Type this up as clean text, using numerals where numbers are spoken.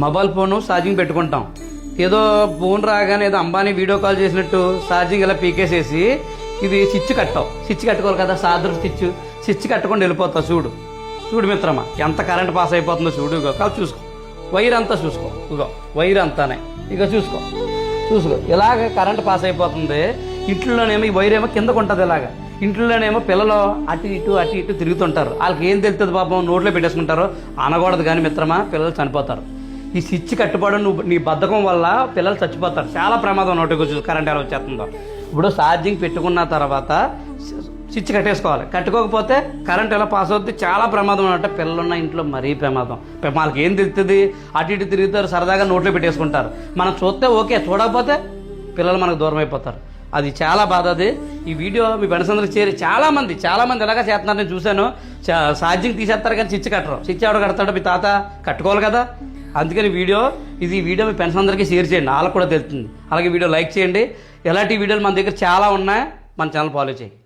Mobile phone charging పెట్టుకుంటాం. ఏదో phone రాగానే ఏదో అంబానీ వీడియో కాల్ చేసినట్టు ఛార్జింగ్ ఇలా పీకేసేసి ఇది స్విచ్ కట్టావు. స్విచ్ కట్టుకోవాలి కదా, సాదరు స్విచ్ కట్టుకొని వెళ్ళిపోతావు. చూడు చూడు మిత్రమా, ఎంత కరెంట్ పాస్ అయిపోతుందో చూడు. కాదు చూసుకో, వైర్ అంతా చూసుకో. ఇగో వైర్ అంతానే, ఇక చూసుకో ఇలాగ కరెంట్ పాస్ అయిపోతుంది. ఇంట్లోనేమో ఈ వైర్ ఏమో కిందకు ఉంటుంది. ఇలాగా ఇంట్లోనేమో పిల్లలు అటు ఇటు తిరుగుతుంటారు. వాళ్ళకి ఏం తెలుస్తుంది పాపం, నోట్లో పెట్టేసుకుంటారు. అనకూడదు కానీ మిత్రమా, పిల్లలు చనిపోతారు. ఈ స్విచ్ కట్టుబడి నీ బద్ధకం వల్ల పిల్లలు చచ్చిపోతారు. చాలా ప్రమాదం. నోటికి చూసి కరెంట్ ఎలా వచ్చేస్తుందో. ఇప్పుడు ఛార్జింగ్ పెట్టుకున్న తర్వాత స్విచ్ కట్టేసుకోవాలి. కట్టుకోకపోతే కరెంట్ ఎలా పాస్ అవుతుంది, చాలా ప్రమాదం అనమాట. పిల్లలున్న ఇంట్లో మరీ ప్రమాదం. వాళ్ళకి ఏం తెలుస్తుంది, అటు ఇటు తిరుగుతారు, సరదాగా నోట్లో పెట్టేసుకుంటారు. మనం చూస్తే ఓకే, చూడకపోతే పిల్లలు మనకు దూరం అయిపోతారు. అది చాలా బాధ. అది ఈ వీడియో మీ ఫ్రెండ్స్ అందరికి చేరి చాలా మంది ఇలాగా చేస్తున్నారు. నేను చూశాను. ఛార్జింగ్ తీసేస్తారు కానీ స్విచ్ కట్టరు. స్విచ్ ఎవడ కడతాడో, మీ తాత కట్టుకోవాలి కదా. అందుకని వీడియో మీ ఫ్రెండ్స్ అందరికీ షేర్ చేయండి, వాళ్ళకు కూడా తెలుస్తుంది. అలాగే వీడియో లైక్ చేయండి. ఎలాంటి వీడియోలు మన దగ్గర చాలా ఉన్నాయి. మన ఛానల్ ఫాలో చేయండి.